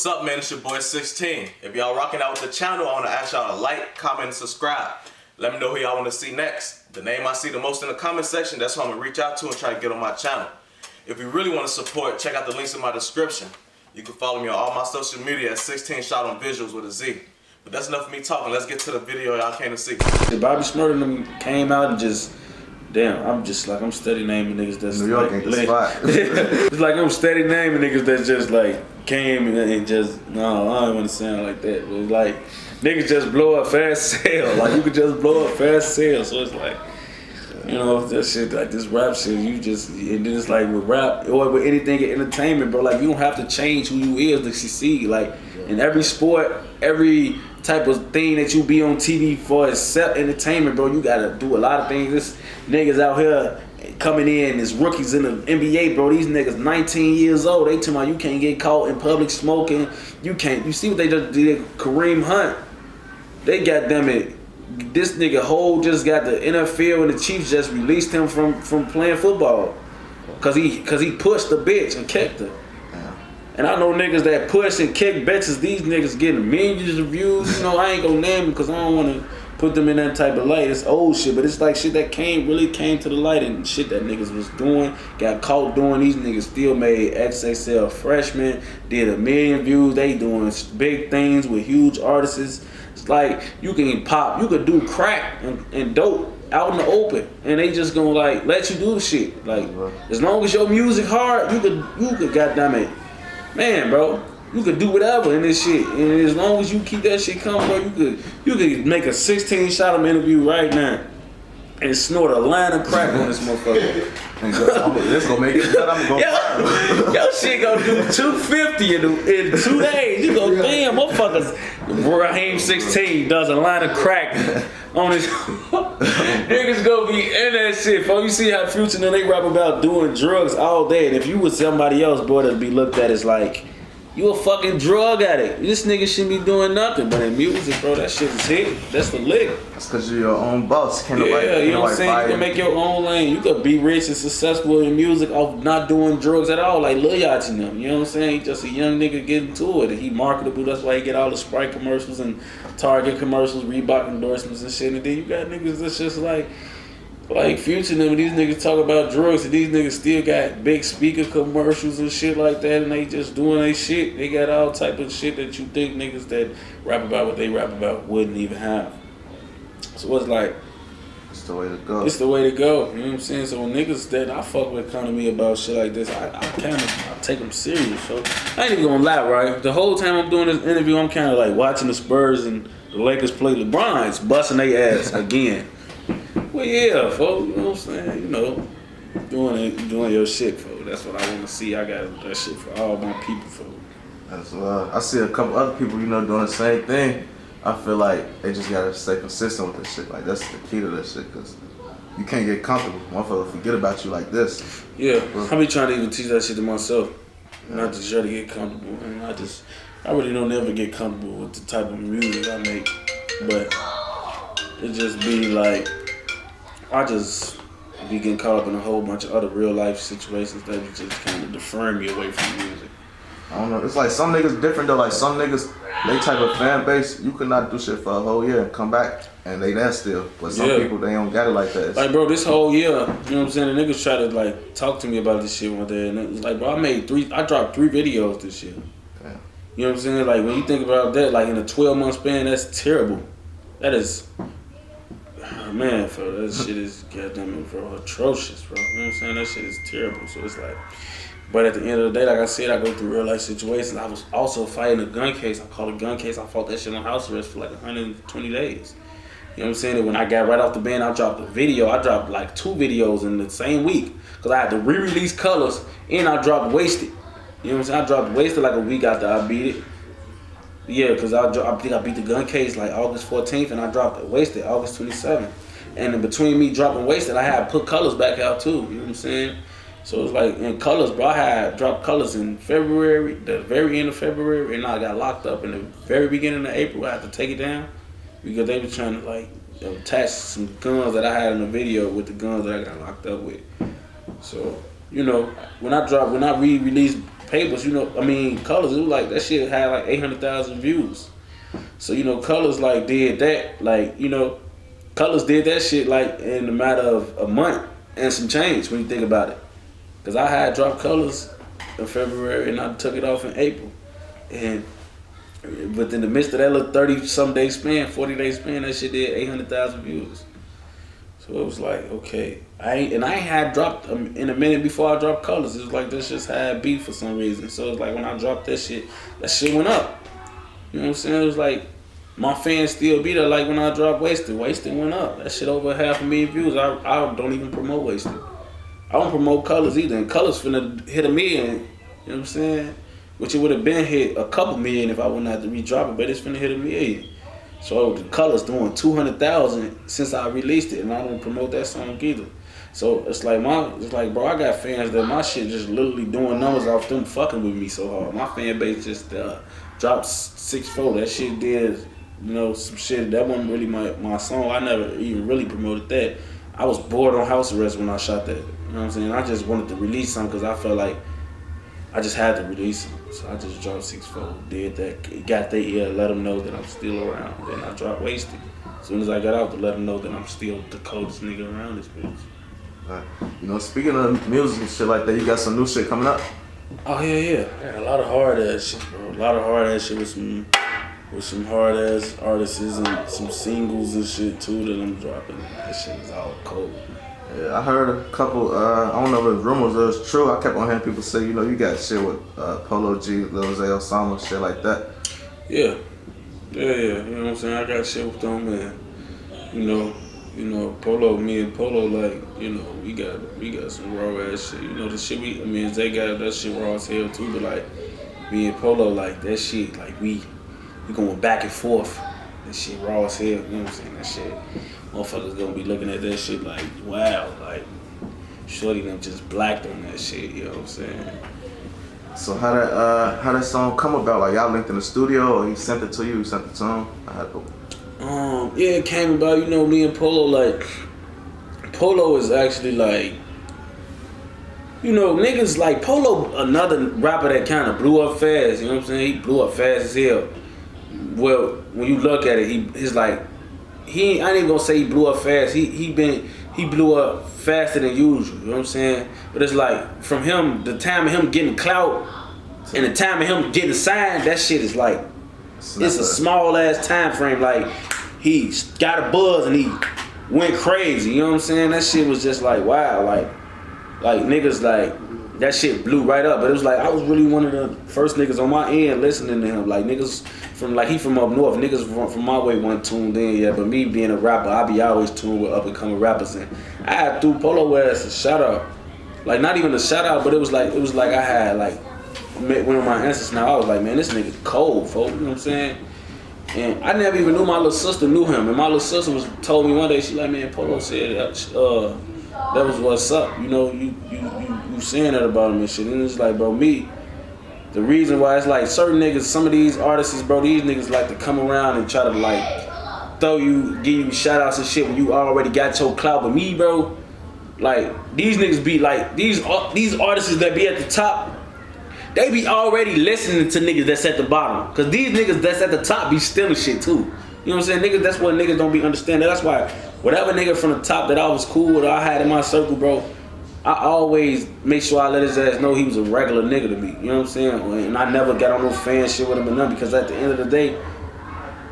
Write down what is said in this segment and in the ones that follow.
What's up, man? It's your boy 16. If y'all rocking out with the channel, I want to ask y'all to like, comment, and subscribe. Let me know who y'all want to see next. The name I see the most in the comment section, that's who I'm going to reach out to and try to get on my channel. If you really want to support, check out the links in my description. You can follow me on all my social media at 16shot on Visualz with a Z. But that's enough of me talking. Let's get to the video y'all came to see. Bobby Shmurda and them came out and just, damn, I'm steady naming niggas that's New York ain't the spot. It's like I'm steady naming niggas that just like came and just, no, I don't want to sound like that. But it's like, niggas just blow up fast sale. Like you could just blow up fast sale. So it's like, you know, that shit, like this rap shit, you just, and then it's like with rap or with anything in entertainment, bro, like you don't have to change who you is to succeed. Like in every sport, every type of thing that you be on TV for except entertainment, bro, you gotta do a lot of things. This niggas out here coming in as rookies in the NBA, bro. These niggas 19 years old. They tell me you can't get caught in public smoking. You can't. You see what they just did? Kareem Hunt. They got them it. This nigga Hole just got the NFL and the Chiefs just released him from playing football, cause he pushed the bitch and kicked her. And I know niggas that push and kick bitches, these niggas getting millions of views. You know, I ain't gonna name them because I don't want to put them in that type of light. It's old shit, but it's like shit that really came to the light and shit that niggas was doing, got caught doing. These niggas still made XXL freshmen, did 1 million views. They doing big things with huge artists. It's like you can pop, you could do crack and dope out in the open, and they just gonna like let you do the shit. Like as long as your music hard, you could goddamn it. Man, bro, you could do whatever in this shit, and as long as you keep that shit coming, bro, you could make a 16shot interview right now and snort a line of crack on this motherfucker. This gonna make it. I'm gonna go. Yo, shit gonna do 250 in 2 days. You go, damn, motherfuckers. Raheem 16 does a line of crack on his. Niggas gonna be in that shit. Before you see how Future and they rap about doing drugs all day, and if you was somebody else, boy, that'd be looked at as like, you a fucking drug addict. This nigga shouldn't be doing nothing. But in music, bro, that shit is hit. That's the lick. That's because you're your own boss. Can't yeah, you know what I'm saying? You can make your own lane. You could be rich and successful in music off not doing drugs at all, like Lil Yachty and them. You know what I'm saying? He just a young nigga getting to it. And he marketable. That's why he get all the Sprite commercials and Target commercials, Reebok endorsements and shit. And then you got niggas that's just like Future and them. These niggas talk about drugs, and these niggas still got big speaker commercials and shit like that, and they just doing their shit. They got all type of shit that you think niggas that rap about what they rap about wouldn't even have. So it's like, it's the way to go. It's the way to go. You know what I'm saying? So when niggas that I fuck with come to me about shit like this, I take them serious. So I ain't even gonna lie, right? The whole time I'm doing this interview, I'm kind of like watching the Spurs and the Lakers play LeBron's busting their ass again. Well, yeah, folks, you know what I'm saying? You know, doing your shit, folks. That's what I want to see. I got that shit for all my people, folks. That's I see a couple other people, you know, doing the same thing. I feel like they just gotta stay consistent with this shit. Like that's the key to this shit, cause you can't get comfortable. Motherfucker forget about you like this. Yeah, I be trying to even teach that shit to myself, not to try to get comfortable. And I really don't ever get comfortable with the type of music I make, but it just be like. I just be getting caught up in a whole bunch of other real life situations that just kind of defer me away from music. I don't know. It's like some niggas different though. Like some niggas, they type of fan base, you could not do shit for a whole year and come back and they there still. But some people, they don't got it like that. Like bro, this whole year, you know what I'm saying? The niggas try to like talk to me about this shit one day, and it was like, bro, I dropped 3 videos this year. Damn. You know what I'm saying? Like when you think about that, like in a 12-month span, that's terrible. That is. Man, bro, that shit is goddamn bro, atrocious, bro. You know what I'm saying? That shit is terrible. So it's like, but at the end of the day, like I said, I go through real life situations. I was also fighting a gun case. I called a gun case. I fought that shit on house arrest for like 120 days. You know what I'm saying? And when I got right off the band, I dropped a video. I dropped like 2 videos in the same week because I had to re-release Colors and I dropped Wasted. You know what I'm saying? I dropped Wasted like a week after I beat it. Yeah, because I think I beat the gun case like August 14th and I dropped Wasted August 27th. And in between me dropping Wasted, I had put Colors back out too. You know what I'm saying? So it's like in Colors, bro, I had dropped Colors in February, the very end of February, and I got locked up in the very beginning of April. I had to take it down because they were trying to like attach some guns that I had in the video with the guns that I got locked up with. So, you know, when I re-released papers, you know, I mean, Colors, it was like, that shit had like 800,000 views. So, you know, Colors like did that, like, you know, Colors did that shit like in a matter of a month and some change when you think about it. Cause I had dropped Colors in February and I took it off in April. And within the midst of that little 30-some day span, 40-day span, that shit did 800,000 views. So it was like, okay. I ain't had dropped in a minute before I dropped Colors. It was like this just had beef for some reason. So it was like when I dropped that shit went up. You know what I'm saying? It was like my fans still be there. Like when I dropped Wasted went up. That shit over 500,000 views. I don't even promote Wasted. I don't promote Colors either. And Colors finna hit 1 million. You know what I'm saying? Which it would have been hit a couple million if I wouldn't have to re-drop it, but it's finna hit 1 million. So the Colors doing 200,000 since I released it, and I don't promote that song either. So it's like bro, I got fans that my shit just literally doing numbers off them fucking with me so hard. My fan base just dropped 6'4". That shit did, you know, some shit that wasn't really my song. I never even really promoted that. I was bored on house arrest when I shot that. You know what I'm saying? I just wanted to release something because I felt like I just had to release them. So I just dropped 6'4", did that, got their ear, let them know that I'm still around. Then I dropped Wasted. As soon as I got out to let them know that I'm still the coldest nigga around this bitch. Right. You know, speaking of music and shit like that, you got some new shit coming up? Oh yeah. I got a lot of hard ass shit, bro. A lot of hard ass shit with some hard ass artists and some singles and shit too that I'm dropping. That shit is all cold. Yeah, I heard a couple, I don't know if it's rumors or it's true. I kept on hearing people say, you know, you got shit with Polo G, Lil Zay, Osama, shit like that. Yeah. You know what I'm saying? I got shit with them, man. You know, Polo, me and Polo, like, you know, we got some raw ass shit. You know, the shit Zay got that shit raw as hell too, but like, me and Polo, like, that shit, like, we going back and forth. That shit raw as hell, you know what I'm saying? That shit, motherfuckers gonna be looking at that shit like, wow, like, shorty them just blacked on that shit, you know what I'm saying? So how that song come about? Like, y'all linked in the studio, or he sent it to you, you sent it to him? Yeah, it came about, you know, me and Polo, like, Polo is actually like, you know, niggas like Polo, another rapper that kind of blew up fast, you know what I'm saying? He blew up fast as hell. Well, when you look at it, he's like, I ain't even gonna say he blew up fast. He blew up faster than usual. You know what I'm saying? But it's like from him, the time of him getting clout and the time of him getting signed, that shit is like, it's a small ass time frame. Like he got a buzz and he went crazy. You know what I'm saying? That shit was just like wow. Like niggas like that shit blew right up. But it was like I was really one of the first niggas on my end listening to him. Like niggas from like he from up north. Niggas from my way wasn't tuned in yet. But me being a rapper, I be always tuned with up and coming rappers. And I had threw Polo ass a shout out. Like not even a shout out, but it was like I had like one of my ancestors. Now I was like, man, this nigga cold, folks. You know what I'm saying? And I never even knew my little sister knew him. And my little sister told me one day, she like, man, Polo said that was what's up. You know, you saying that about him and shit. And it's like, bro, me, the reason why it's like certain niggas, some of these artists, bro, these niggas like to come around and try to like give you shout outs and shit when you already got your clout. But me, bro, like these niggas be like, these artists that be at the top, they be already listening to niggas that's at the bottom. Cause these niggas that's at the top be stealing shit too. You know what I'm saying? Niggas, that's what niggas don't be understanding. That's why whatever nigga from the top that I was cool with or I had in my circle, bro, I always make sure I let his ass know he was a regular nigga to me. You know what I'm saying? And I never got on no fan shit with him or nothing because at the end of the day,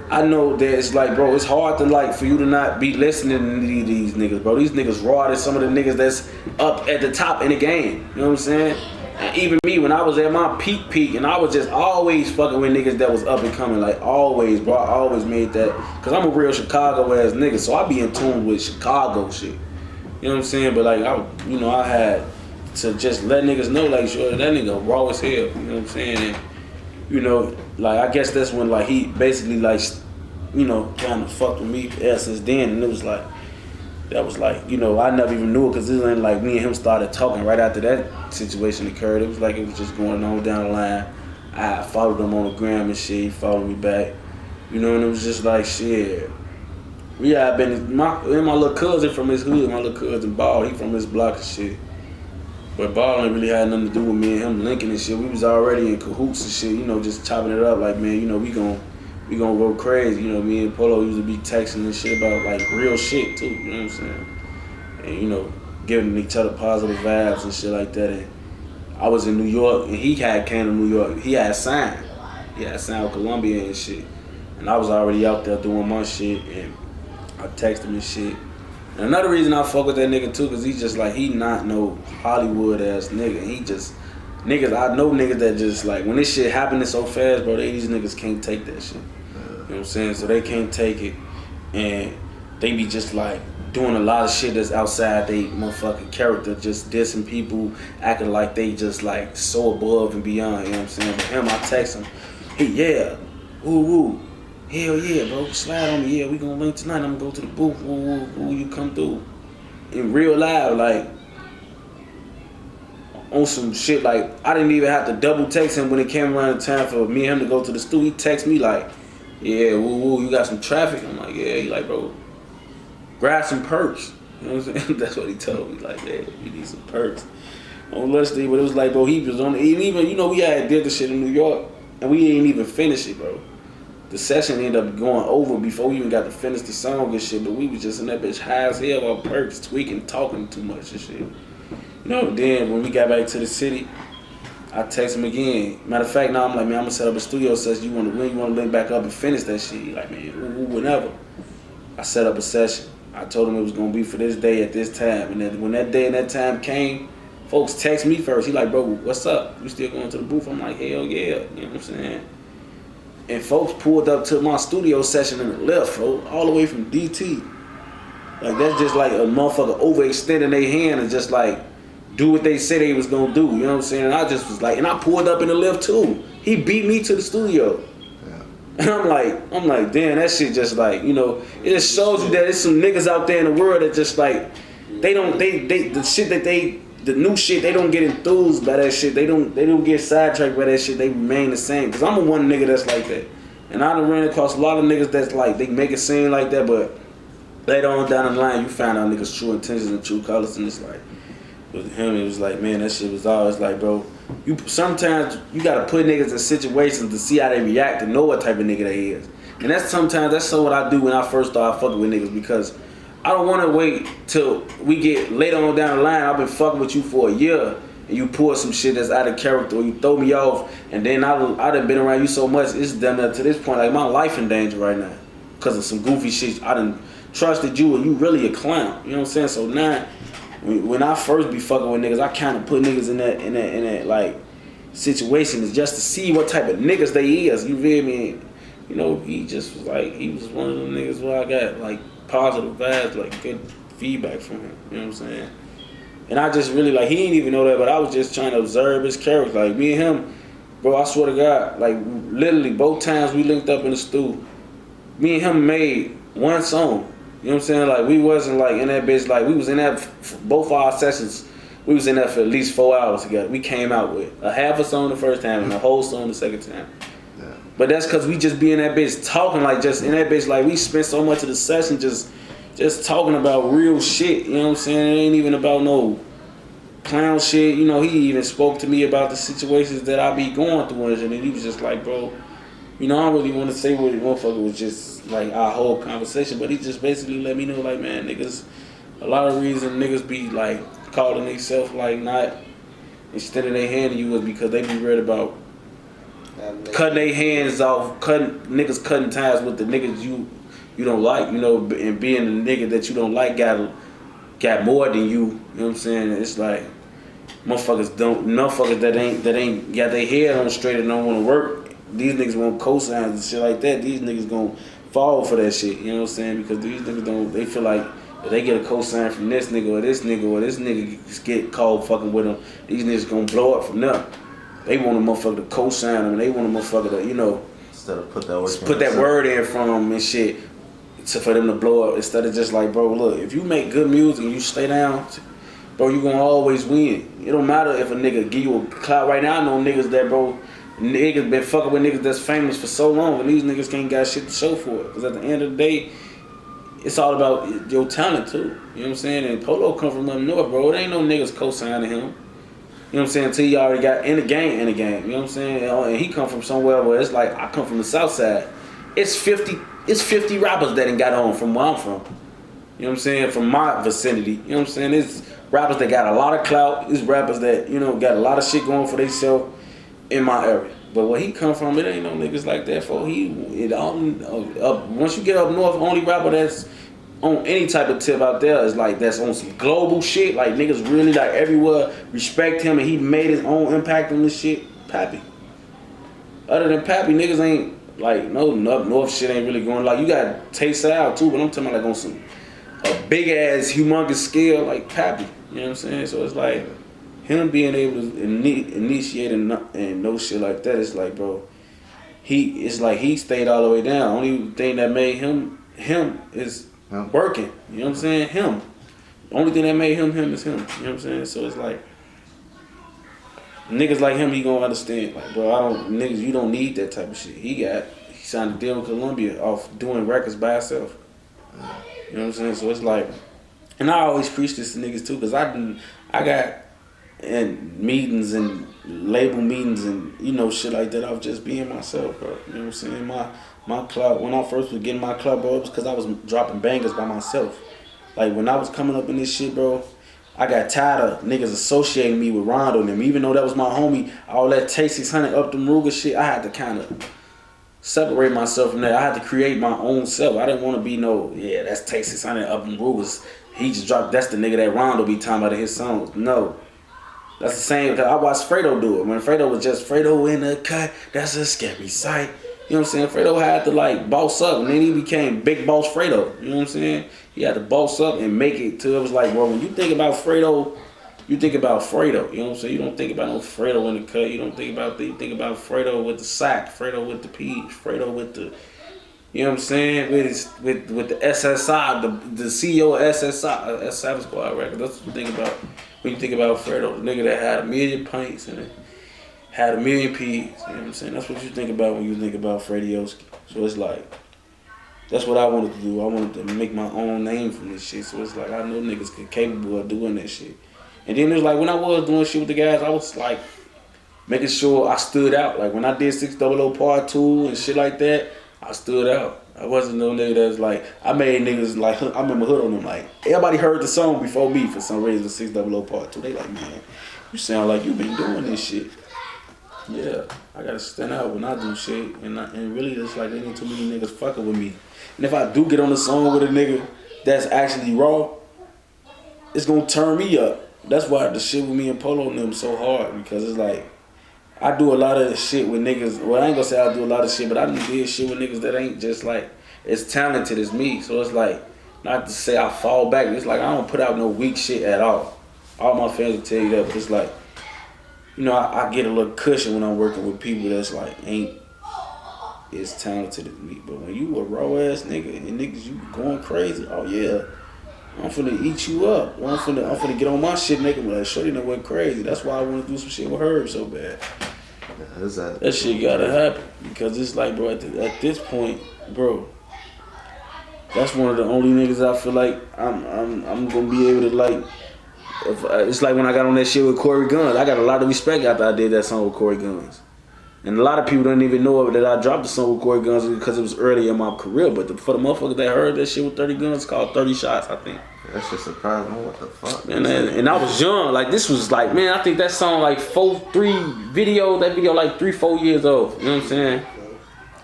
I know that it's like, bro, it's hard to like for you to not be listening to these niggas, bro. These niggas raw than some of the niggas that's up at the top in the game. You know what I'm saying? And even me, when I was at my peak, and I was just always fucking with niggas that was up and coming, like always, bro. I always made that, cause I'm a real Chicago ass nigga, so I be in tune with Chicago shit. You know what I'm saying? But like, I had to just let niggas know, like, sure, that nigga raw as hell. You know what I'm saying? And, you know, like, I guess that's when, like, he basically, like, you know, kind of fucked with me since then, and it was like, that was like, you know, I never even knew it because it was like me and him started talking right after that situation occurred. It was like it was just going on down the line. I followed him on the gram and shit. He followed me back, you know, and it was just like shit. Yeah, my little cousin from his hood, my little cousin Ball, he from his block and shit. But ballin' really had nothing to do with me and him linking and shit. We was already in cahoots and shit, you know, just chopping it up like, man, you know, we gonna go crazy. You know, me and Polo used to be texting and shit about like real shit too, you know what I'm saying? And, you know, giving each other positive vibes and shit like that. And I was in New York and he came to New York. He had signed. He had signed with Columbia and shit. And I was already out there doing my shit and I texted him and shit. And another reason I fuck with that nigga too, cause he's just like, he not no Hollywood ass nigga. He just, niggas, I know niggas that just like, when this shit happening so fast, bro, these niggas can't take that shit. You know what I'm saying? So they can't take it and they be just like doing a lot of shit that's outside they motherfucking character, just dissing people, acting like they just like so above and beyond, you know what I'm saying? But him, I text him, hey, yeah, woo woo. Hell yeah, bro, slide on me, yeah, we gonna link tonight, I'm gonna go to the booth, woo, you come through. In real life, like, on some shit, like, I didn't even have to double text him when it came around the time for me and him to go to the studio. He text me like, yeah, woo, you got some traffic? I'm like, yeah, he like, bro, grab some perks. You know what I'm saying? That's what he told me, like, yeah, you need some perks. On Lusty, but it was like, bro, he was on, even, you know, we had did the shit in New York, and we ain't even finished it, bro. The session ended up going over before we even got to finish the song and shit, but we was just in that bitch high as hell on perks, tweaking, talking too much and shit. You know, then when we got back to the city, I text him again. Matter of fact, now I'm like, man, I'm gonna set up a studio session. You wanna link back up and finish that shit? He like, man, whenever. I set up a session. I told him it was gonna be for this day at this time. And then when that day and that time came, folks text me first. He like, bro, what's up? You still going to the booth? I'm like, hell yeah. You know what I'm saying? And folks pulled up to my studio session in the left, bro, all the way from DT. Like, that's just like a motherfucker overextending their hand and just like do what they said they was gonna do. You know what I'm saying? And I just was like, and I pulled up in the lift too. He beat me to the studio. Yeah. And I'm like, damn, that shit just like, you know, it just shows you that there's some niggas out there in the world that just like, the shit that the new shit, they don't get enthused by that shit. They don't get sidetracked by that shit. They remain the same. Cause I'm a one nigga that's like that. And I done ran across a lot of niggas that's like, they make it seem like that, but later on down the line, you find out niggas' true intentions and true colors, and it's like, with him, it was like, man, that shit was always like, bro, sometimes you gotta put niggas in situations to see how they react, to know what type of nigga they is. And that's so what I do when I first start fucking with niggas, because I don't wanna wait till we get later on down the line, I've been fucking with you for a year, and you pull some shit that's out of character, or you throw me off, and then I done been around you so much, it's done up to this point, like my life in danger right now, because of some goofy shit. I done trusted you, and you really a clown, you know what I'm saying? So now, when I first be fucking with niggas, I kind of put niggas in that like situation is just to see what type of niggas they is. You feel me? You know, he just was like, he was one of them niggas where I got like positive vibes, like good feedback from him. You know what I'm saying? And I just really like, he didn't even know that, but I was just trying to observe his character. Like me and him, bro, I swear to God, like literally both times we linked up in the stew, me and him made one song. You know what I'm saying? Like, we wasn't like in that bitch, like we was in that, both our sessions, we was in there for at least 4 hours together. We came out with a half a song the first time and a whole song the second time. Yeah. But that's cause we just be in that bitch talking, like just in that bitch, like we spent so much of the session just talking about real shit, you know what I'm saying? It ain't even about no clown shit. You know, he even spoke to me about the situations that I be going through, and he was just like, bro, you know, I don't really want to say what the motherfucker was just like our whole conversation, but he just basically let me know, like, man, niggas, a lot of reason niggas be like calling themselves like not extending their hand to you is because they be worried about cutting their hands off, niggas cutting ties with the niggas you don't like, you know, and being the nigga that you don't like got more than you. You know what I'm saying? It's like motherfuckers that ain't got their head on straight and don't want to work. These niggas want cosigns and shit like that. These niggas gonna fall for that shit. You know what I'm saying? Because these niggas they feel like if they get a cosign from this nigga or this nigga get called fucking with them, these niggas gonna blow up from them. They want a motherfucker to cosign them, and they want a motherfucker to, you know, instead of put that word in from them and shit, for them to blow up. Instead of just like, bro, look, if you make good music and you stay down, bro, you gonna always win. It don't matter if a nigga give you a clout. Right now, I know niggas that, bro, niggas been fucking with niggas that's famous for so long, and these niggas can't got shit to show for it. Because at the end of the day, it's all about your talent too. You know what I'm saying? And Polo come from up north, bro. There ain't no niggas co-signing him. You know what I'm saying? Until he already got in the game. You know what I'm saying? And he come from somewhere where it's like, I come from the South Side. It's 50 rappers that ain't got on from where I'm from. You know what I'm saying? From my vicinity. You know what I'm saying? It's rappers that got a lot of clout. It's rappers that, you know, got a lot of shit going for themselves in my area. But where he come from, it ain't no niggas like that. For once you get up north, only rapper that's on any type of tip out there is like that's on some global shit. Like niggas really like everywhere respect him and he made his own impact on this shit. Pappy. Other than Pappy, niggas ain't like no up north shit ain't really going. Like you got Tay600 too, but I'm talking about like on some a big ass humongous scale like Pappy. You know what I'm saying? So it's like him being able to initiate and no shit like that. It's like, bro, it's like he stayed all the way down. Only thing that made him is working. You know what I'm saying? Him. The only thing that made him is him. You know what I'm saying? So it's like niggas like him, he gonna understand. Like, bro, you don't need that type of shit. He signed a deal with Columbia off doing records by himself. You know what I'm saying? So it's like, and I always preach this to niggas too, because I got in meetings and label meetings and, you know, shit like that. I was just being myself, bro. You know what I'm saying? My club, when I first was getting my club, bro, it was because I was dropping bangers by myself. Like, when I was coming up in this shit, bro, I got tired of niggas associating me with Rondo and them. Even though that was my homie, all that Tay600 up them Ruger shit, I had to kind of separate myself from that. I had to create my own self. I didn't want to be that's Tay600 up them Rugers. He just dropped, that's the nigga that Rondo be talking about in his songs. No. That's the same, because I watched Fredo do it. When Fredo was just Fredo in the cut, that's a scary sight. You know what I'm saying? Fredo had to like boss up, and then he became Big Boss Fredo. You know what I'm saying? He had to boss up and make it till it was like, bro, when you think about Fredo, you think about Fredo. You know what I'm saying? You don't think about no Fredo in the cut. You don't think about you think about Fredo with the sack, Fredo with the peach, Fredo with the, you know what I'm saying? With the SSI, the CEO of SSI, Savage Squad record. That's what you think about when you think about Fredo, the nigga that had 1 million pints and had 1 million P's. You know what I'm saying? That's what you think about when you think about Fredioski. So it's like, that's what I wanted to do. I wanted to make my own name from this shit. So it's like, I know niggas capable of doing that shit. And then it's like, when I was doing shit with the guys, I was like, making sure I stood out. Like when I did 600 Part 2 and shit like that, I stood out. I wasn't no nigga that was like, I made niggas like, I remember Hood on them like, everybody heard the song before me for some reason, 600 Part 2. They like, man, you sound like you been doing this shit. Yeah, I gotta stand out when I do shit. And really, it's like, there ain't too many niggas fucking with me. And if I do get on the song with a nigga that's actually raw, it's gonna turn me up. That's why the shit with me and Polo and them so hard, because it's like, I do a lot of shit with niggas. Well, I ain't gonna say I do a lot of shit, but I did shit with niggas that ain't just like as talented as me. So it's like, not to say I fall back. It's like I don't put out no weak shit at all. All my fans will tell you that, but it's like, you know, I get a little cushion when I'm working with people that's like ain't as talented as me. But when you a raw ass nigga and niggas you going crazy, oh yeah, I'm finna eat you up. Well, I'm finna get on my shit, nigga. But like, shorty done went crazy. That's why I want to do some shit with her so bad. That shit gotta happen, because it's like, bro, at this point, bro, that's one of the only niggas I feel like I'm gonna be able to like. It's like when I got on that shit with Corey Guns. I got a lot of respect after I did that song with Corey Guns. And a lot of people don't even know that I dropped the song with Corey Guns because it was early in my career. But for the motherfuckers that heard that shit with 30 Guns, it's called 30 Shots, I think. That shit surprised me. What the fuck? And I was young. Like, this was like, man, I think that song like that video like 3-4 years old. You know what I'm saying?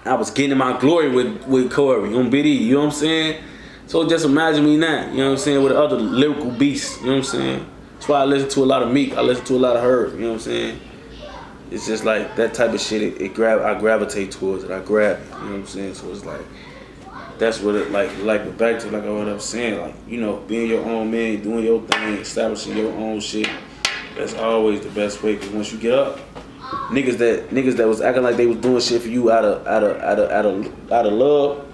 I was getting my glory with Corey on BD. You know what I'm saying? So just imagine me now. You know what I'm saying? With other lyrical beasts. You know what I'm saying? That's why I listen to a lot of Meek. I listen to a lot of Herb. You know what I'm saying? It's just like that type of shit. I gravitate towards it. I grab it. You know what I'm saying? So it's like, that's what it like back to like what I'm saying. Like, you know, being your own man, doing your thing, establishing your own shit. That's always the best way. Cause once you get up, niggas that was acting like they was doing shit for you out of love,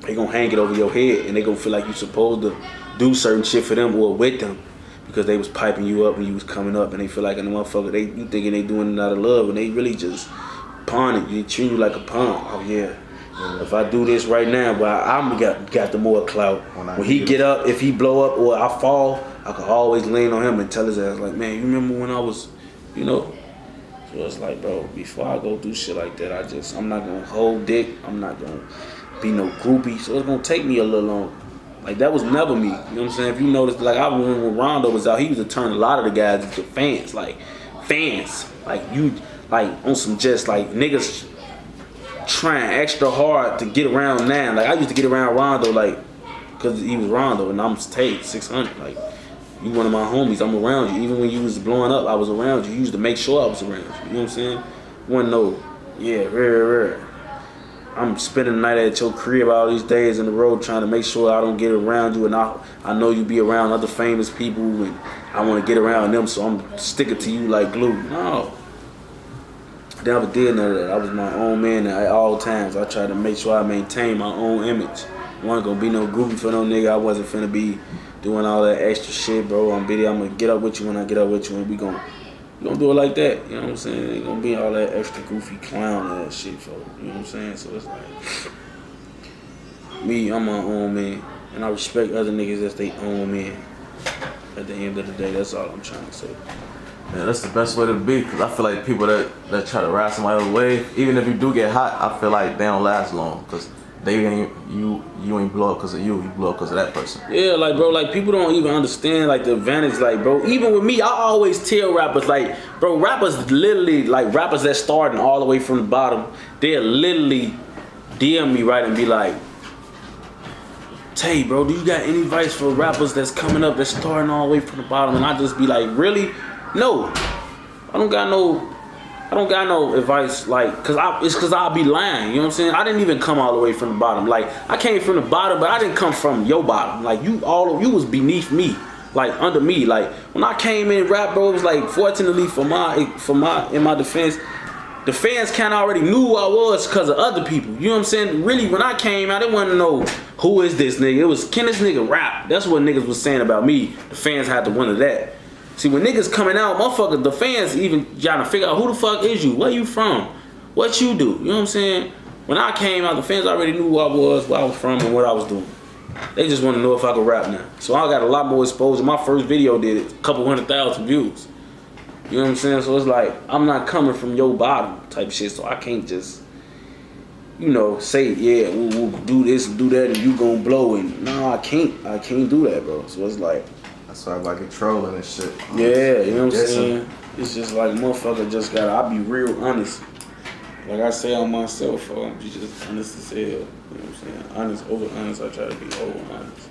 they gonna hang it over your head and they gonna feel like you supposed to do certain shit for them or with them. Because they was piping you up when you was coming up, and they feel like a motherfucker, you thinking they doing it out of love, and they really just pawning you. They treat you like a pawn. Oh yeah. If I do this right now, but I'm got the more clout. When he get up, if he blow up or I fall, I can always lean on him and tell his ass like, man, you remember when I was you know. So it's like, bro, before I go do shit like that, I'm not gonna hold dick. I'm not gonna be no groupie. So it's gonna take me a little longer. Like, that was never me. You know what I'm saying? If you notice, like, I remember when Rondo was out, he was to turn a lot of the guys into fans. Like, fans. Like, you, like, on some just, like, niggas trying extra hard to get around now. Like, I used to get around Rondo, like, because he was Rondo, and I'm Tay600. Like, you one of my homies, I'm around you. Even when you was blowing up, I was around you. You used to make sure I was around you. You know what I'm saying? Wasn't no, yeah, rare. I'm spending the night at your crib all these days in the road trying to make sure I don't get around you, and I know you be around other famous people, and I want to get around them, so I'm sticking to you like glue. No. I never did none of that. I was my own man at all times. I tried to make sure I maintain my own image. I wasn't gonna be no groupie for no nigga. I wasn't finna be doing all that extra shit, bro. I'm gonna get up with you when I get up with you, and we gonna do it like that. You know what I'm saying? Ain't gonna be all that extra goofy clown ass shit for, you know what I'm saying? So it's like, me, I'm my own man, and I respect other niggas as they own man. At the end of the day, that's all I'm trying to say. Yeah, that's the best way to be, because I feel like people that try to ride somebody else's wave, even if you do get hot, I feel like they don't last long, because you ain't blow up because of you blow up because of that person. Yeah, like, bro, like, people don't even understand, like, the advantage, like, bro, even with me, I always tell rappers, like, bro, rappers literally, like, rappers that starting all the way from the bottom, they'll literally DM me, right, and be like, Tay, bro, do you got any advice for rappers that's coming up, that's starting all the way from the bottom? And I just be like, really? No, I don't got no advice, like, it's cause I'll be lying, you know what I'm saying? I didn't even come all the way from the bottom. Like, I came from the bottom, but I didn't come from your bottom. Like, you was beneath me, like, under me. Like, when I came in rap, bro, it was like, fortunately in my defense, the fans kind of already knew who I was because of other people. You know what I'm saying? Really, when I came out, they wanted to know, who is this nigga? It was, can this nigga rap? That's what niggas was saying about me. The fans had to wonder that. See, when niggas coming out, motherfuckers, the fans even trying to figure out, who the fuck is you? Where you from? What you do? You know what I'm saying? When I came out, the fans already knew who I was, where I was from, and what I was doing. They just want to know if I could rap now. So I got a lot more exposure. My first video did a couple 100,000 views. You know what I'm saying? So it's like, I'm not coming from your bottom type shit, so I can't just, you know, say, yeah, we'll do this and do that and you gonna blow. And no, I can't do that, bro. So it's like, that's why I get trolling and shit. Yeah, you know what I'm saying? It's just like, motherfucker just gotta, I be real honest. Like I say on myself, I'm just honest as hell. You know what I'm saying? Honest, over honest, I try to be over honest.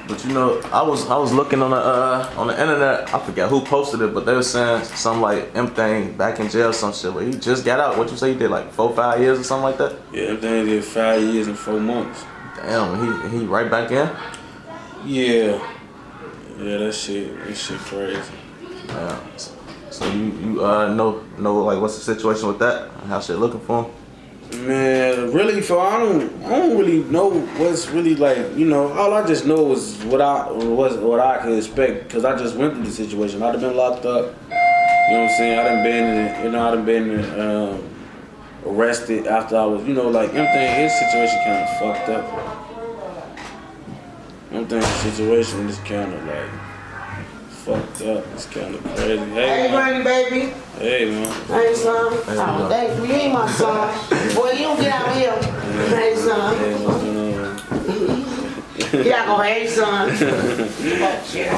But you know, I was looking on the internet, I forget who posted it, but they were saying something like M Thang back in jail, some shit, but he just got out. What you say he did, like 4-5 years or something like that? Yeah, M Thang did 5 years and 4 months. Damn, he right back in? Yeah. Yeah, that shit crazy. Yeah. So you know like what's the situation with that? How shit looking for him? Man, really, I don't really know what's really, like, you know. All I just know is what I could expect, because I just went through the situation. I'd have been locked up. You know what I'm saying? I done been arrested after I was, you know, like, M Thang, his situation kind of fucked up. M Thang's situation is kind of like fucked up. It's kind of crazy. Hey, Granny, baby. Hey, man. Hey, son. Oh, thank you. You ain't my son. Boy, you don't get out here. Hey, son. Hey, what's going on? Yeah, go, hey, son.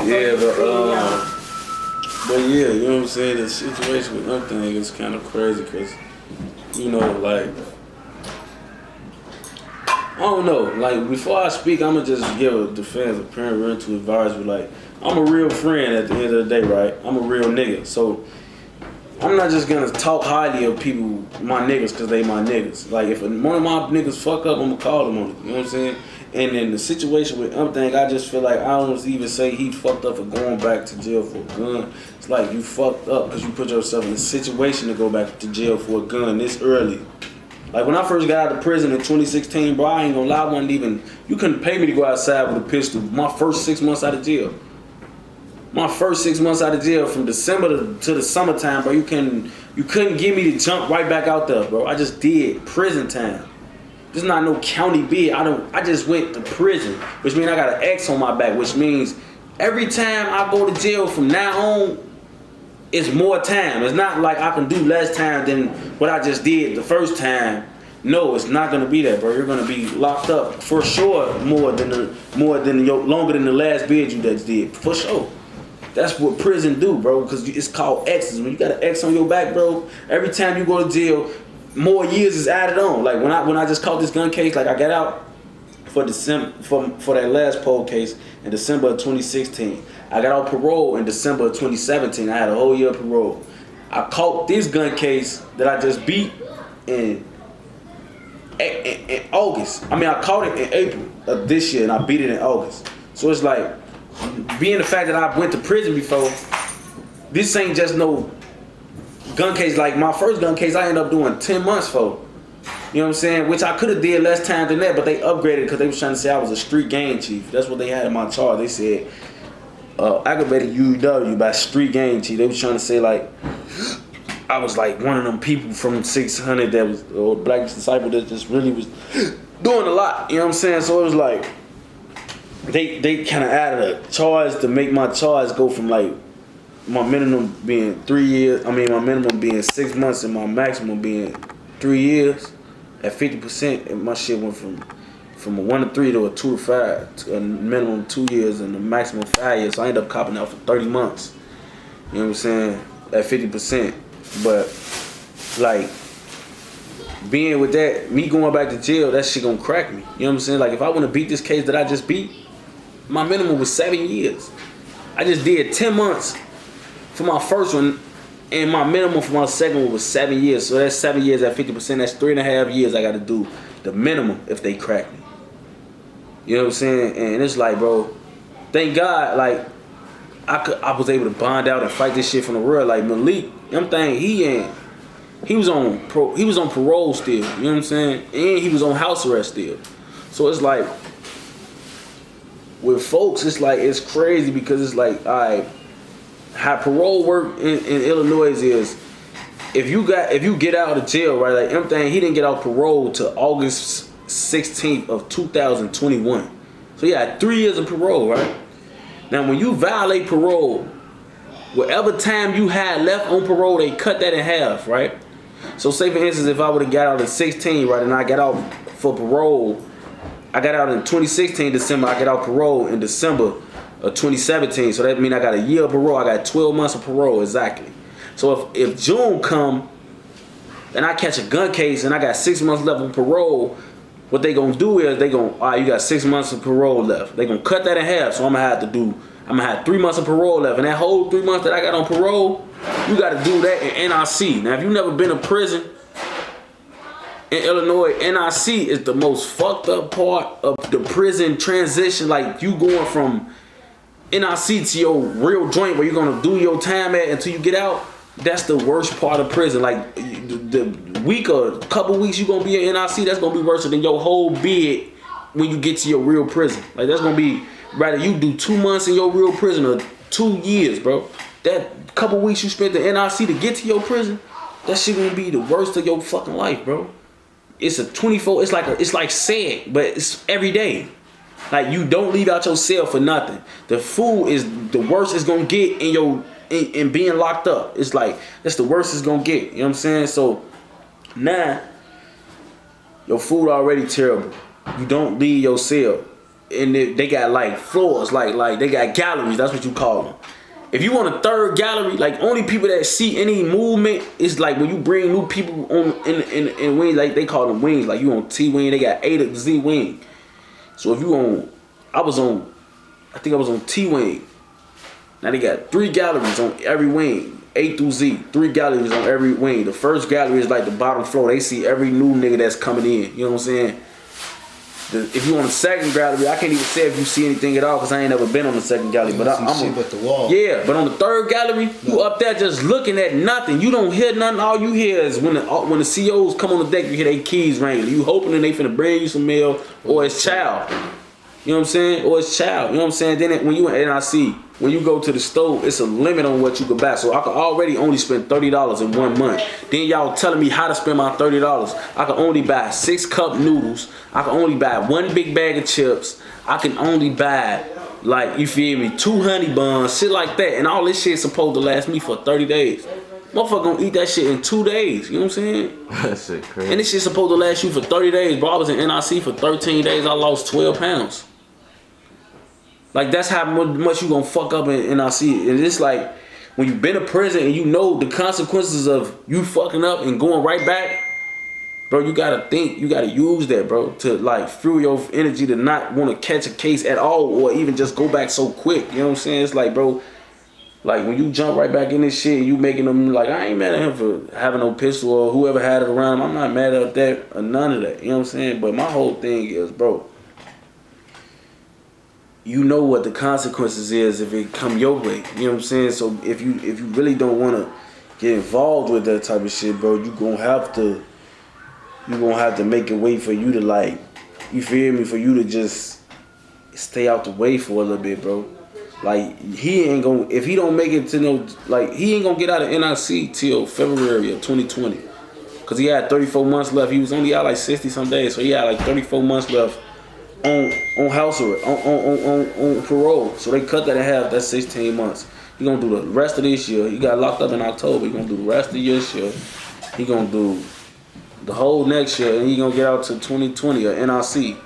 Yeah, but yeah, you know what I'm saying? The situation with M Thang is kind of crazy because, you know, like, I don't know. Like, before I speak, I'm gonna just give the fans a parental advice. But like, I'm a real friend at the end of the day, right? I'm a real nigga, so I'm not just gonna talk highly of people, my niggas, because they my niggas. Like, if one of my niggas fuck up, I'm gonna call them on it. You know what I'm saying? And in the situation with M Thang, I just feel like I don't even say he fucked up for going back to jail for a gun. It's like, you fucked up because you put yourself in a situation to go back to jail for a gun this early. Like, when I first got out of prison in 2016, bro, I ain't gonna lie, you couldn't pay me to go outside with a pistol. My first 6 months out of jail. My first 6 months out of jail, from December to the summertime, bro, you couldn't get me to jump right back out there, bro. I just did prison time. This is not no county bid. I just went to prison, which means I got an X on my back, which means every time I go to jail from now on, it's more time. It's not like I can do less time than what I just did the first time. No, it's not gonna be that, bro. You're gonna be locked up for sure longer than the last bid you just did, for sure. That's what prison do, bro, because it's called X's. When you got an X on your back, bro, every time you go to jail, more years is added on. Like when I just caught this gun case, like I got out for that last poll case in December of 2016. I got out parole in December of 2017. I had a whole year of parole. I caught this gun case that I just beat in August. I mean, I caught it in April of this year and I beat it in August. So it's like, being the fact that I went to prison before, this ain't just no gun case. Like my first gun case, I ended up doing 10 months for. You know what I'm saying? Which I could have did less time than that, but they upgraded because they was trying to say I was a street gang chief. That's what they had in my charge. They said aggravated UW by street gang chief. They was trying to say like I was like one of them people from 600 that was or black disciple that just really was doing a lot. You know what I'm saying? So it was like they kind of added a charge to make my charge go from like my minimum being 3 years. I mean my minimum being 6 months and my maximum being 3 years. At 50%, and my shit went from a 1 to 3 to a 2 to 5, to a minimum 2 years and a maximum 5 years. So I ended up copping out for 30 months. You know what I'm saying? At 50%. But like being with that, me going back to jail, that shit gonna crack me. You know what I'm saying? Like if I wanna beat this case that I just beat, my minimum was 7 years. I just did 10 months for my first one. And my minimum for my second one was 7 years. So that's 7 years at 50%. That's 3.5 years I got to do the minimum if they crack me. You know what I'm saying? And it's like, bro, thank God, like, I was able to bond out and fight this shit from the real. Like Malik, M Thang, he was on parole still. You know what I'm saying? And he was on house arrest still. So it's like, with folks, it's like, it's crazy because it's like, all right, how parole work in Illinois is if you get out of jail, right? Like M Thang, he didn't get out parole till August 16th of 2021. So he had 3 years of parole, right? Now when you violate parole, whatever time you had left on parole, they cut that in half, right? So say for instance, if I would have got out at 16, right, and I got out for parole, I got out in 2016 December, I got out parole in December of 2017, so that means I got a year of parole. I got 12 months of parole exactly. So if June come and I catch a gun case and I got 6 months left on parole, what they gonna do is they gonna, all right, you got 6 months of parole left. They gonna cut that in half. So I'm gonna have 3 months of parole left, and that whole 3 months that I got on parole, you gotta do that in NRC. Now if you've never been to prison in Illinois, NRC is the most fucked up part of the prison transition. Like you going from NRC to your real joint where you're gonna do your time at until you get out. That's the worst part of prison. Like the week or couple weeks you gonna be in NRC, that's gonna be worse than your whole bid when you get to your real prison. Like that's gonna be, rather you do 2 months in your real prison or 2 years, bro. That couple weeks you spent in NRC to get to your prison, that shit gonna be the worst of your fucking life, bro. It's a 24. It's like sad, but it's every day. Like you don't leave out your cell for nothing. The food is the worst it's gonna get in being locked up. It's like that's the worst it's gonna get. You know what I'm saying? So now your food already terrible. You don't leave your cell, and they got like floors, like they got galleries. That's what you call them. If you want a third gallery, like only people that see any movement is like when you bring new people on in wings, like they call them wings. Like you on T wing, they got A to Z wing. So if you I think I was on T wing. Now they got 3 galleries on every wing, A through Z, 3 galleries on every wing. The first gallery is like the bottom floor. They see every new nigga that's coming in. You know what I'm saying? If you on the second gallery, I can't even say if you see anything at all because I ain't never been on the second gallery. But I'm on the wall. Yeah, but on the third gallery, you up there just looking at nothing. You don't hear nothing. All you hear is when the COs come on the deck, you hear their keys ring. You hoping that they finna bring you some mail or it's child. You know what I'm saying? Or it's child. You know what I'm saying? Then when you in NIC, when you go to the store, it's a limit on what you can buy. So I could already only spend $30 in 1 month. Then y'all telling me how to spend my $30. I can only buy 6 cup noodles. I can only buy 1 big bag of chips. I can only buy like, you feel me, 2 honey buns, shit like that, and all this shit supposed to last me for 30 days. Motherfucker gonna eat that shit in 2 days, you know what I'm saying? That shit crazy. And this shit supposed to last you for 30 days, bro. I was in NIC for 13 days, I lost 12 pounds. Like, that's how much you gonna fuck up in NIC. And it's like, when you been in prison and you know the consequences of you fucking up and going right back, bro, you gotta think, you gotta use that, bro, to like fuel your energy to not want to catch a case at all or even just go back so quick. You know what I'm saying? It's like, bro, like when you jump right back in this shit, you making them like, I ain't mad at him for having no pistol or whoever had it around him. I'm not mad at that or none of that. You know what I'm saying? But my whole thing is, bro, you know what the consequences is if it come your way. You know what I'm saying? So if you really don't want to get involved with that type of shit, bro, you gonna have to make it wait for you to, like, you feel me, for you to just stay out the way for a little bit, bro. Like, he ain't gonna, if he don't make it to no, like, he ain't gonna get out of NIC till February of 2020. Cause he had 34 months left. He was only out like 60 some days, so he had like 34 months left on house arrest, on parole. So they cut that in half. That's 16 months. He gonna do the rest of this year. He got locked up in October. He gonna do the rest of this year. He gonna do the whole next year, and he gonna get out to 2020 or NIC.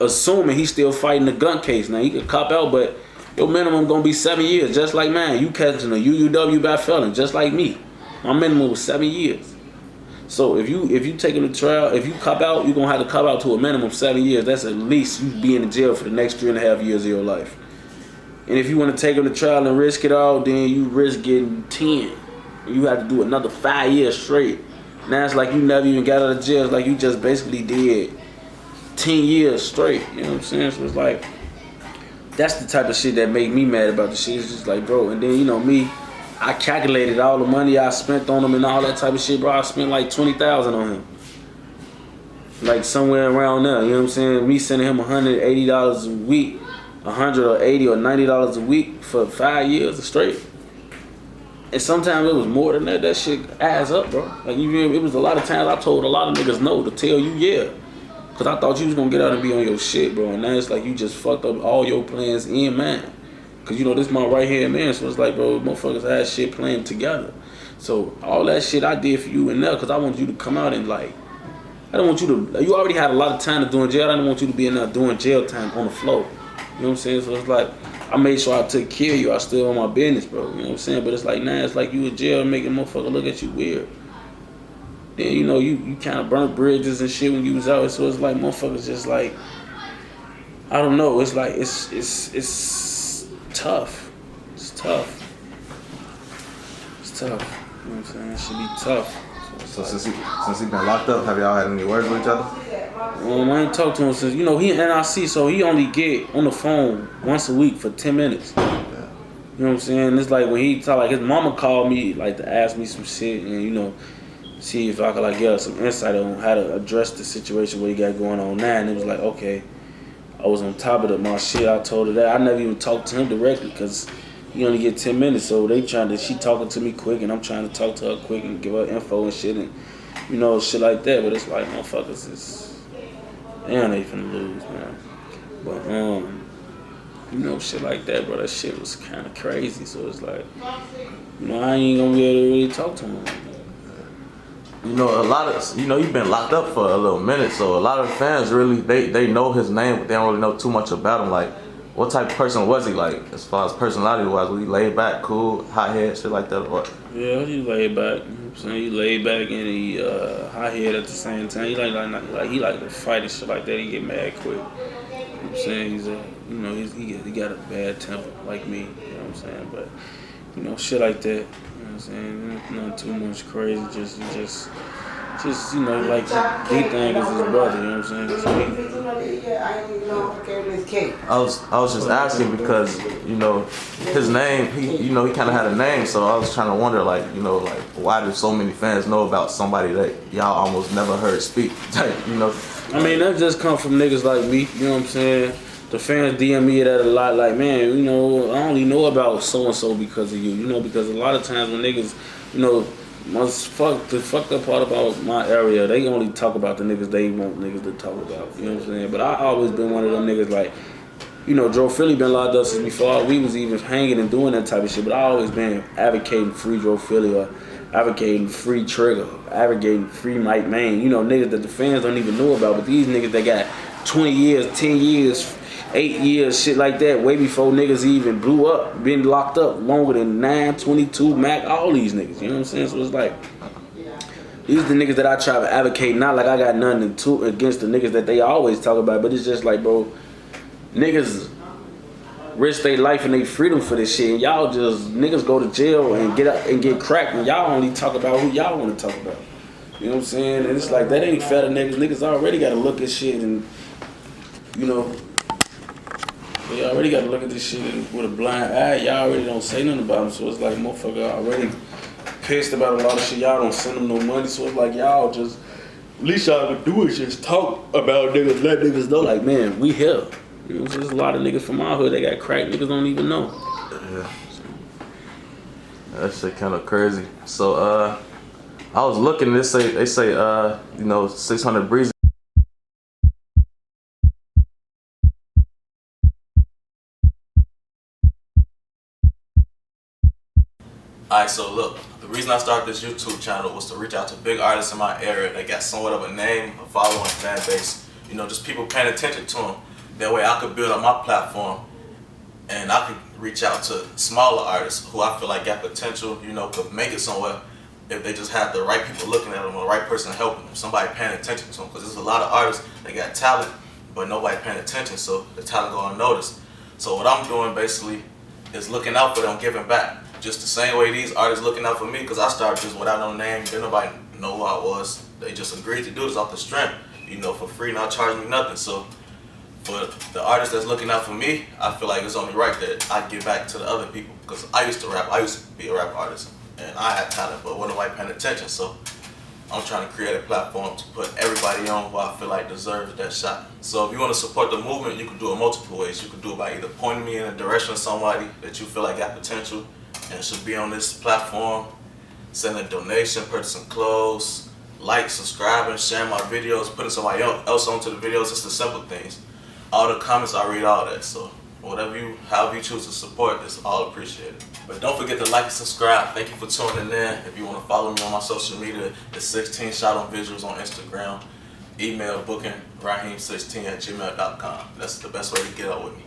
Assuming he's still fighting the gun case. Now he could cop out, but your minimum gonna be 7 years, just like mine. You catching a UUW by felon, just like me. My minimum was 7 years. So if you taking the trial, if you cop out, you gonna have to cop out to a minimum of 7 years. That's at least you be in jail for the next 3.5 years of your life. And if you want to take him to trial and risk it all, then you risk getting 10. You have to do another 5 years straight. Now it's like you never even got out of jail. It's like you just basically did 10 years straight. You know what I'm saying? So it's like, that's the type of shit that make me mad about the shit. It's just like, bro, and then, you know, me, I calculated all the money I spent on him and all that type of shit, bro. I spent like $20,000 on him. Like somewhere around there, you know what I'm saying? Me sending him $180 a week, $100 or $80 or $90 a week for 5 years straight. And sometimes it was more than that. That shit adds up, bro. Like, it was a lot of times I told a lot of niggas no to tell you yeah. Cause I thought you was gonna get out and be on your shit, bro. And now it's like you just fucked up all your plans in mine. Cause you know, this my right hand man. So it's like, bro, motherfuckers had shit playing together. So all that shit I did for you and now, cause I want you to come out and like, I don't want you to, you already had a lot of time to do in jail. I don't want you to be in there doing jail time on the floor. You know what I'm saying? So it's like, I made sure I took care of you. I still on my business, bro. You know what I'm saying? But it's like, now it's like you in jail making motherfucker look at you weird. Then, you know, you kind of burnt bridges and shit when you was out. So it's like motherfuckers just like, I don't know. It's like, it's tough. It's tough. It's tough. You know what I'm saying? It should be tough. So since he been locked up, have y'all had any words with each other? I ain't talked to him since, you know, he in NIC, so he only get on the phone once a week for 10 minutes. Yeah. You know what I'm saying? It's like when he talk, like his mama called me like to ask me some shit and, you know, see if I could like get some insight on how to address the situation what he got going on now. And it was like, okay, I was on top of my shit. I told her that. I never even talked to him directly because he only get 10 minutes. So she talking to me quick and I'm trying to talk to her quick and give her info and shit and, you know, shit like that. But it's like, motherfuckers damn, they finna lose, man. But, you know, shit like that, bro, that shit was kind of crazy. So it's like, you know, I ain't gonna be able to really talk to him. You know, a lot of, you know, you've been locked up for a little minute, so a lot of fans really, they know his name, but they don't really know too much about him. Like, what type of person was he, like, as far as personality-wise? Was he laid back, cool, hot head, shit like that, or what? Yeah, he laid back. You know what I'm saying? He laid back and he hot head at the same time. He like to fight and shit like that. He get mad quick. You know what I'm saying? He's he got a bad temper like me. You know what I'm saying? But you know, shit like that. You know what I'm saying? Not too much crazy. Just you know, like D Thang is his brother. You know what I'm saying? I was just asking because, you know, his name, he kind of had a name, so I was trying to wonder, like, you know, like, why do so many fans know about somebody that y'all almost never heard speak? Like, you know. I mean, that just come from niggas like me. You know what I'm saying? The fans DM me that a lot, like, man, you know, I only know about so and so because of you. You know, because a lot of times when niggas, you know, the fucked up part about my area, they only talk about the niggas they want niggas to talk about. You know what I'm saying? But I always been one of them niggas like, you know, Joe Philly been locked up since before we was even hanging and doing that type of shit. But I always been advocating free Joe Philly or advocating free Trigger, advocating free Mike Main. You know, niggas that the fans don't even know about. But these niggas that got 20 years, 10 years, 8 years, shit like that, way before niggas even blew up, been locked up longer than 9, 22, Mac, all these niggas. You know what I'm saying? So it's like, these are the niggas that I try to advocate. Not like I got nothing against the niggas that they always talk about, but it's just like, bro, niggas risk their life and their freedom for this shit. And y'all just, niggas go to jail and get up and get cracked, and y'all only talk about who y'all want to talk about. You know what I'm saying? And it's like, that ain't fair to niggas. Niggas already got to look at shit and, you know, they already got to look at this shit with a blind eye. Y'all already don't say nothing about them, so it's like, motherfucker already pissed about a lot of shit. Y'all don't send them no money, so it's like, y'all just, at least y'all can do is just talk about niggas, let niggas know, like, man, we here. You know, there's a lot of niggas from our hood that got cracked, niggas don't even know. Yeah. That shit kind of crazy. So, I was looking, they say, you know, 600 Breezy. Alright, so look, the reason I started this YouTube channel was to reach out to big artists in my area that got somewhat of a name, a following, fan base. You know, just people paying attention to them. That way I could build on my platform and I could reach out to smaller artists who I feel like got potential, you know, could make it somewhere if they just have the right people looking at them or the right person helping them, somebody paying attention to them. Because there's a lot of artists that got talent, but nobody paying attention, so the talent go unnoticed. So what I'm doing basically is looking out for them, giving back. Just the same way these artists looking out for me, because I started just without no name, didn't nobody know who I was. They just agreed to do this off the strength, you know, for free, not charging me nothing. So for the artist that's looking out for me, I feel like it's only right that I give back to the other people. Because I used to rap, I used to be a rap artist, and I had talent, but wasn't nobody paying attention. So I'm trying to create a platform to put everybody on who I feel like deserves that shot. So if you want to support the movement, you can do it multiple ways. You can do it by either pointing me in the direction of somebody that you feel like got potential and should be on this platform, send a donation, purchasing clothes, like, subscribing, sharing my videos, putting somebody else onto the videos. It's the simple things. All the comments, I read all that. So however you choose to support, it's all appreciated. But don't forget to like and subscribe. Thank you for tuning in. If you want to follow me on my social media, it's 16 Shot on Visualz on Instagram. Email booking raheem16@gmail.com. That's the best way to get up with me.